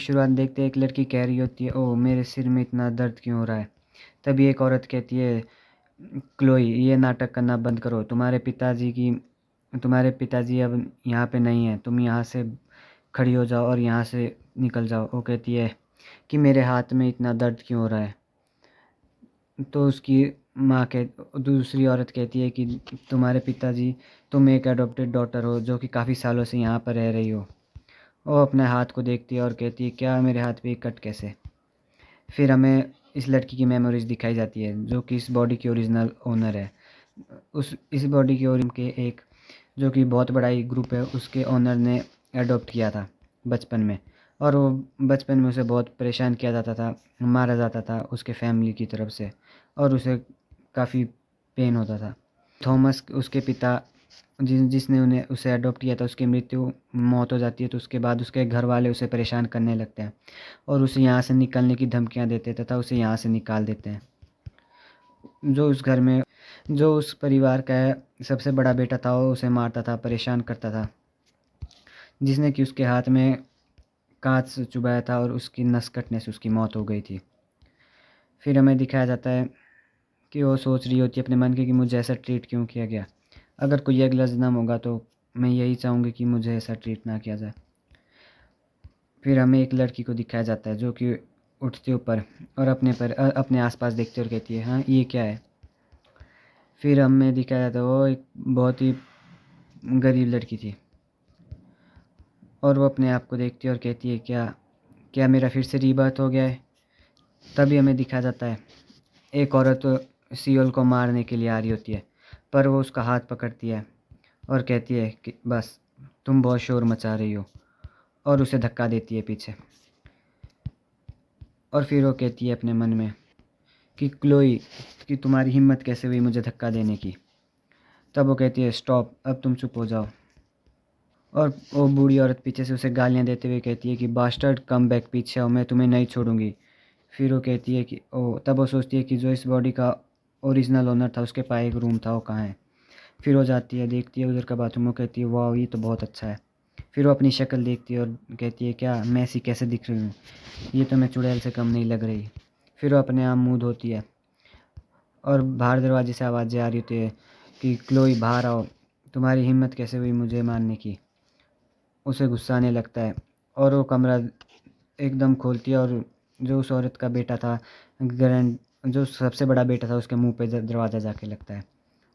शुरुआत देखते एक लड़की कह रही होती है, ओह मेरे सिर में इतना दर्द क्यों हो रहा है। तभी एक औरत कहती है, क्लोई ये नाटक करना बंद करो, तुम्हारे पिताजी अब यहाँ पे नहीं हैं, तुम यहाँ से खड़ी हो जाओ और यहाँ से निकल जाओ। वो कहती है कि मेरे हाथ में इतना दर्द क्यों हो रहा है। तो उसकी माँ कह दूसरी औरत कहती है कि तुम्हारे पिताजी, तुम एक एडॉप्टेड डॉटर हो जो कि काफ़ी सालों से यहाँ पर रह रही हो। वो अपने हाथ को देखती है और कहती है, क्या मेरे हाथ पे कट कैसे। फिर हमें इस लड़की की मेमोरीज दिखाई जाती है जो कि इस बॉडी की ओरिजिनल ओनर है। इस बॉडी की ओरिजिन के एक जो कि बहुत बड़ा ही ग्रुप है, उसके ओनर ने अडॉप्ट किया था बचपन में। और वो बचपन में उसे बहुत परेशान किया जाता था, मारा जाता था उसके फैमिली की तरफ से, और उसे काफ़ी पेन होता था। थॉमस उसके पिता जिसने उसे अडॉप्ट किया था, उसकी मौत हो जाती है। तो उसके बाद उसके घर वाले उसे परेशान करने लगते हैं और उसे यहाँ से निकलने की धमकियाँ देते तथा उसे यहाँ से निकाल देते हैं। जो उस परिवार का सबसे बड़ा बेटा था, वो उसे मारता था, परेशान करता था, जिसने कि उसके हाथ में कांच चुभाया था और उसकी नस कटने से उसकी मौत हो गई थी। फिर हमें दिखाया जाता है कि वो सोच रही होती है अपने मन की कि मुझे ऐसा ट्रीट क्यों किया गया। अगर कोई अगला जन्म होगा तो मैं यही चाहूँगी कि मुझे ऐसा ट्रीट ना किया जाए। फिर हमें एक लड़की को दिखाया जाता है जो कि उठते ऊपर और अपने आसपास देखते और कहती है, हाँ ये क्या है। फिर हमें दिखाया जाता है वो एक बहुत ही गरीब लड़की थी और वो अपने आप को देखती है और कहती है, क्या क्या मेरा फिर से रीबर्थ हो गया है। तभी हमें दिखाया जाता है एक औरत सियोल को मारने के लिए आ रही होती है, पर वो उसका हाथ पकड़ती है और कहती है कि बस तुम बहुत शोर मचा रही हो, और उसे धक्का देती है पीछे। और फिर वो कहती है अपने मन में कि क्लोई, कि तुम्हारी हिम्मत कैसे हुई मुझे धक्का देने की। तब वो कहती है, स्टॉप, अब तुम चुप हो जाओ। और वो बूढ़ी औरत पीछे से उसे गालियाँ देते हुए कहती है कि बास्टर्ड कम बैक, पीछे आओ, मैं तुम्हें नहीं छोड़ूंगी। फिर वो कहती है कि तब वो सोचती है कि जो इस बॉडी का ओरिजिनल ओनर था उसके पास एक रूम था, वो कहाँ है। फिर वो जाती है, देखती है उधर का बाथरूम, वो कहती है वाह ये तो बहुत अच्छा है। फिर वो अपनी शक्ल देखती है और कहती है, क्या मैं ऐसी कैसे दिख रही हूँ, ये तो मैं चुड़ैल से कम नहीं लग रही। फिर वो अपने आप मुँह धोती है और बाहर दरवाजे से आवाज़ें आ रही होती है कि क्लोई बाहर आओ, तुम्हारी हिम्मत कैसे हुई मुझे मारने की। उसे गुस्सा आने लगता है और वो कमरा एकदम खोलती है और जो उस औरत का बेटा था, ग्रैंड जो सबसे बड़ा बेटा था, उसके मुंह पे दरवाज़ा जाके लगता है।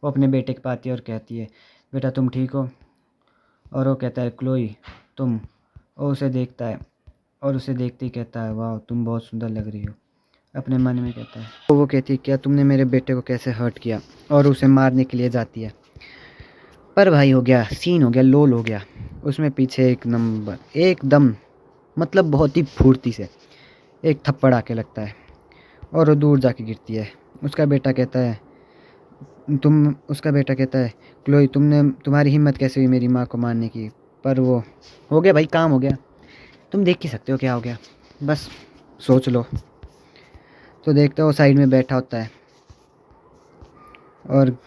वो अपने बेटे के पास आती है और कहती है, बेटा तुम ठीक हो। और वो कहता है, क्लोई तुम। वो उसे देखता है और उसे देखते ही कहता है, वाह तुम बहुत सुंदर लग रही हो। अपने मन में कहता है। तो वो कहती है, क्या तुमने मेरे बेटे को कैसे हर्ट किया, और उसे मारने के लिए जाती है। पर भाई हो गया सीन, हो गया लोल हो गया। उसमें पीछे एक नंबर एकदम, मतलब बहुत ही फुर्ती से एक थप्पड़ आके लगता है और वो दूर जाके गिरती है। उसका बेटा कहता है, उसका बेटा कहता है, क्लोई तुम्हारी हिम्मत कैसे हुई मेरी माँ को मारने की। पर वो हो गया भाई, काम हो गया, तुम देख ही सकते हो क्या हो गया, बस सोच लो। तो देखते हो साइड में बैठा होता है और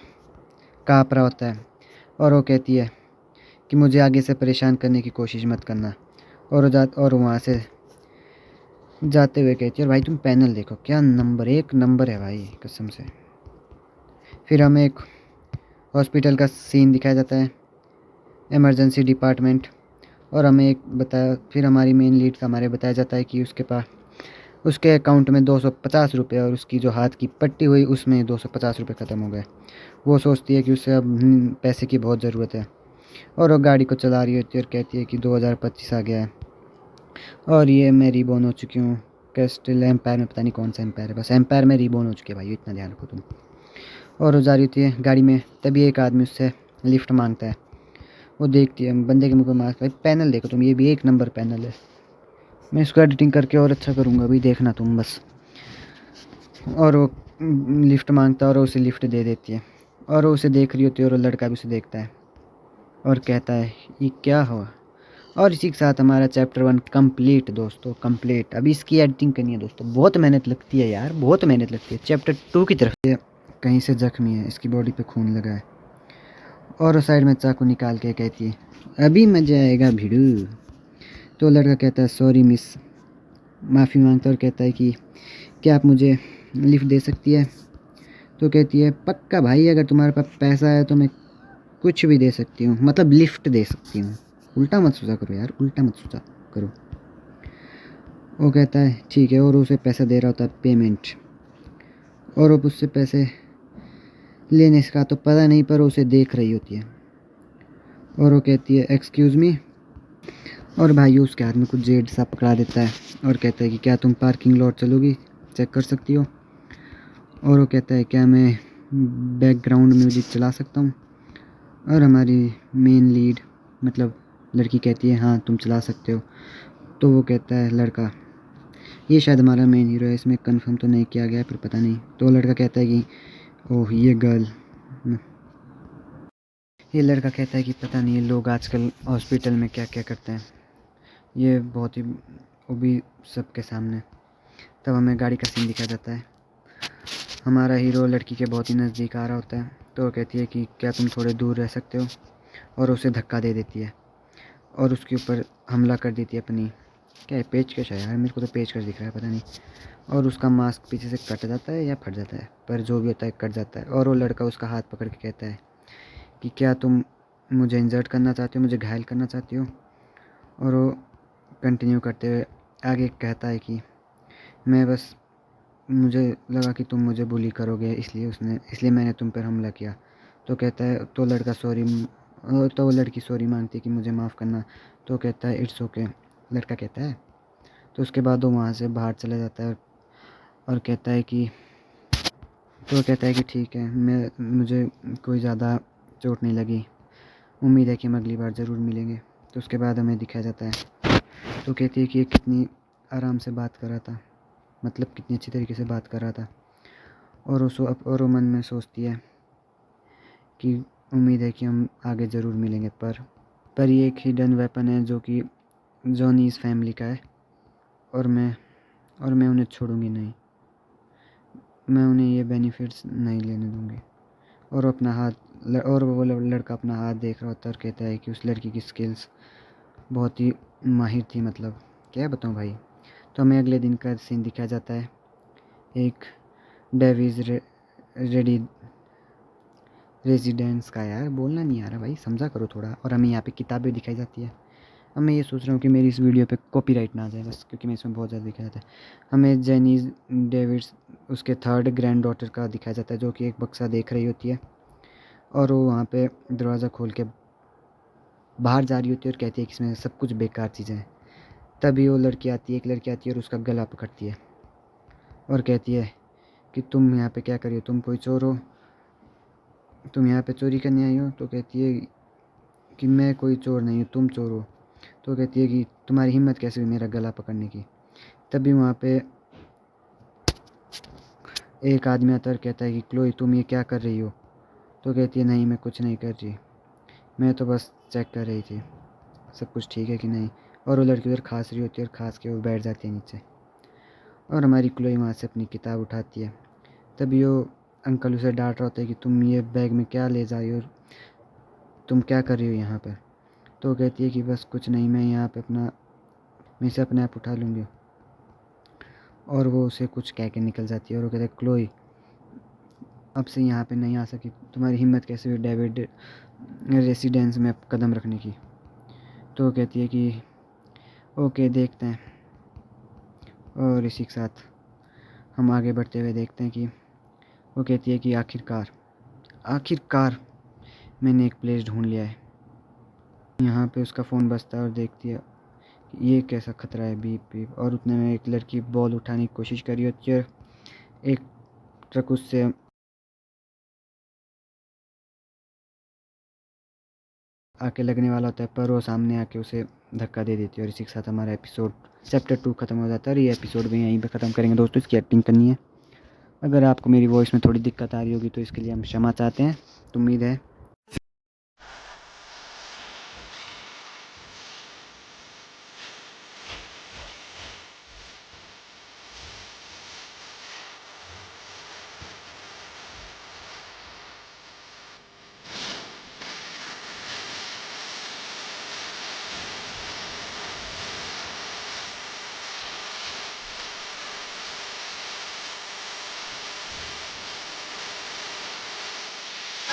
काँप रहा होता है, और वो कहती है कि मुझे आगे से परेशान करने की कोशिश मत करना। और वहाँ से जाते हुए कहती है, और भाई तुम पैनल देखो, क्या नंबर, एक नंबर है भाई कसम से। फिर हमें एक हॉस्पिटल का सीन दिखाया जाता है, इमरजेंसी डिपार्टमेंट। और हमें फिर हमारी मेन लीड का हमारे बताया जाता है कि उसके अकाउंट में 250 रुपये, और उसकी जो हाथ की पट्टी हुई उसमें 250 रुपये ख़त्म हो गए। वो सोचती है कि उसे अब पैसे की बहुत ज़रूरत है, और वो गाड़ी को चला रही होती है और कहती है कि 2025 आ गया है और ये मैं रिबॉर्न हो चुकी हूँ कैस्टल एम्पायर में, पता नहीं कौन सा एम्पायर है, बस एम्पायर में रिबॉर्न हो चुकी है भाई, इतना ध्यान रखो तुम। और वो जा रही होती है गाड़ी में, तभी एक आदमी उससे लिफ्ट मांगता है। वो देखती है, बंदे के मुँह पर मास्क, भाई पैनल देखो तुम, ये भी एक नंबर पैनल है, मैं इसको एडिटिंग करके और अच्छा करूँगा अभी, देखना तुम बस। और वो लिफ्ट मांगता है और उसे लिफ्ट दे देती है, और वो उसे देख रही होती है और वो लड़का भी उसे देखता है और कहता है, ये क्या हुआ। और इसी के साथ हमारा चैप्टर 1 कंप्लीट दोस्तों, कंप्लीट। अभी इसकी एडिटिंग करनी है दोस्तों, बहुत मेहनत लगती है यार, बहुत मेहनत लगती है। चैप्टर 2 की तरफ से कहीं से जख्मी है, इसकी बॉडी पे खून लगा है, और वो साइड में चाकू निकाल के कहती है, अभी मजा आएगा भिड़ू। तो लड़का कहता है, सॉरी मिस, माफ़ी मांगता है और कहता है कि क्या आप मुझे लिफ्ट दे सकती है। तो कहती है पक्का भाई, अगर तुम्हारे पास पैसा है तो मैं कुछ भी दे सकती हूँ, मतलब लिफ्ट दे सकती हूँ। उल्टा मत सोचा करो यार, उल्टा मत सोचा करो। वो कहता है ठीक है, और उसे पैसा दे रहा होता है पेमेंट, और अब उससे पैसे लेने का तो पता नहीं, पर उसे देख रही होती है और वो कहती है एक्सक्यूज़ मी, और भाई उसके हाथ में कुछ जेड सा पकड़ा देता है और कहता है कि क्या तुम पार्किंग लॉट चलोगी, चेक कर सकती हो। और वो कहता है क्या मैं बैकग्राउंड म्यूजिक चला सकता हूँ। और हमारी मेन लीड मतलब लड़की कहती है हाँ तुम चला सकते हो। तो वो कहता है लड़का, ये शायद हमारा मेन हीरो है, इसमें कंफर्म तो नहीं किया गया, पर पता नहीं। तो लड़का कहता है कि ओह ये गर्ल, ये लड़का कहता है कि पता नहीं लोग आजकल हॉस्पिटल में क्या क्या करते हैं, ये बहुत ही, वो भी सबके सामने। तब हमें गाड़ी का सीन दिखाया जाता है। हमारा हीरो लड़की के बहुत ही नज़दीक आ रहा होता है। तो वो कहती है कि क्या तुम थोड़े दूर रह सकते हो, और उसे धक्का दे देती है और उसके ऊपर हमला कर देती है अपनी, क्या है पेचकश है यार, मेरे को तो पेचकश दिख रहा है पता नहीं। और उसका मास्क पीछे से कट जाता है या फट जाता है, पर जो भी होता है कट जाता है। और वो लड़का उसका हाथ पकड़ के कहता है कि क्या तुम मुझे इंजर्ट करना चाहती हो, मुझे घायल करना चाहती हो। और वो कंटिन्यू करते हुए आगे कहता है कि मैं बस, मुझे लगा कि तुम मुझे बुली करोगे, इसलिए मैंने तुम पर हमला किया। तो कहता है, तो लड़का सॉरी, तो वो लड़की सॉरी मांगती है कि मुझे माफ़ करना। तो कहता है इट्स ओके, लड़का कहता है। तो उसके बाद वो वहाँ से बाहर चला जाता है और कहता है कि, तो कहता है कि ठीक है, मुझे कोई ज़्यादा चोट नहीं लगी, उम्मीद है कि हम अगली बार ज़रूर मिलेंगे। तो उसके बाद हमें दिखाया जाता है, तो कहती है कि ये कितनी आराम से बात कर रहा था, मतलब कितनी अच्छी तरीके से बात कर रहा था। और वो मन में सोचती है कि उम्मीद है कि हम आगे ज़रूर मिलेंगे, पर ये एक हिडन वेपन है जो कि जॉनीज़ फैमिली का है, और मैं उन्हें छोड़ूंगी नहीं, मैं उन्हें ये बेनिफिट्स नहीं लेने दूंगी। और अपना हाथ और वो लड़का अपना हाथ देख रहा होता है और कहता है कि उस लड़की की स्किल्स बहुत ही माहिर थी, मतलब क्या बताऊँ भाई। तो हमें अगले दिन का सीन दिखाया जाता है, एक डेविज रेडी रेजिडेंस का, यार बोलना नहीं आ रहा भाई, समझा करो थोड़ा। और हमें यहाँ पे किताबें दिखाई जाती है। अब मैं ये सोच रहा हूँ कि मेरी इस वीडियो पे कॉपीराइट ना आ जाए बस, क्योंकि मैं इसमें बहुत ज़्यादा दिखाया जाता है। हमें जेनीज डेविड्स उसके थर्ड ग्रैंड डॉटर का दिखाया जाता है, जो कि एक बक्सा देख रही होती है, और वो वहाँ पे दरवाज़ा खोल के बाहर जा रही होती है और कहती है कि इसमें सब कुछ बेकार चीज़ें हैं। तभी वो लड़की आती है, एक लड़की आती है और उसका गला पकड़ती है और कहती है कि तुम यहाँ पे क्या कर रही हो, तुम कोई चोर हो, तुम यहाँ पे चोरी करने आई हो। तो कहती है कि मैं कोई चोर नहीं हूँ, तुम चोर हो। तो कहती है कि तुम्हारी हिम्मत कैसे हुई मेरा गला पकड़ने की। तभी वहाँ पे एक आदमी आता है और कहता है कि क्लोई तुम ये क्या कर रही हो। तो कहती है नहीं मैं कुछ नहीं कर रही, मैं तो बस चेक कर रही थी सब कुछ ठीक है कि नहीं। और वो लड़की उधर खांस रही होती है और खांस के वो बैठ जाती है नीचे, और हमारी क्लोई वहाँ से अपनी किताब उठाती है। तभी वो अंकल उसे डांट रहा होता है कि तुम ये बैग में क्या ले जा रही हो, तुम क्या कर रही हो यहाँ पर। तो कहती है कि बस कुछ नहीं, मैं यहाँ पे मैं इसे अपने आप उठा लूँगी। और वो उसे कुछ कह के निकल जाती है और वो कहते हैं क्लोई अब से यहाँ पे नहीं आ सकी, तुम्हारी हिम्मत कैसे हुई डेविड रेसिडेंस में कदम रखने की। तो वो कहती है कि ओके देखते हैं। और इसी के साथ हम आगे बढ़ते हुए देखते हैं कि वो कहती है कि आखिरकार मैंने एक प्लेस ढूंढ लिया है। यहाँ पे उसका फ़ोन बजता है और देखती है कि ये कैसा खतरा है, बीप बीप। और उतने में एक लड़की बॉल उठाने की कोशिश करी होती है, एक ट्रक उससे आके लगने वाला होता है, पर वो सामने आके उसे धक्का दे देती है। और इसी के साथ हमारा एपिसोड चैप्टर 2 ख़त्म हो जाता है। और ये एपिसोड भी यहीं पे ख़त्म करेंगे दोस्तों, इसकी एक्टिंग करनी है। अगर आपको मेरी वॉइस में थोड़ी दिक्कत आ रही होगी तो इसके लिए हम क्षमा चाहते हैं। तो उम्मीद है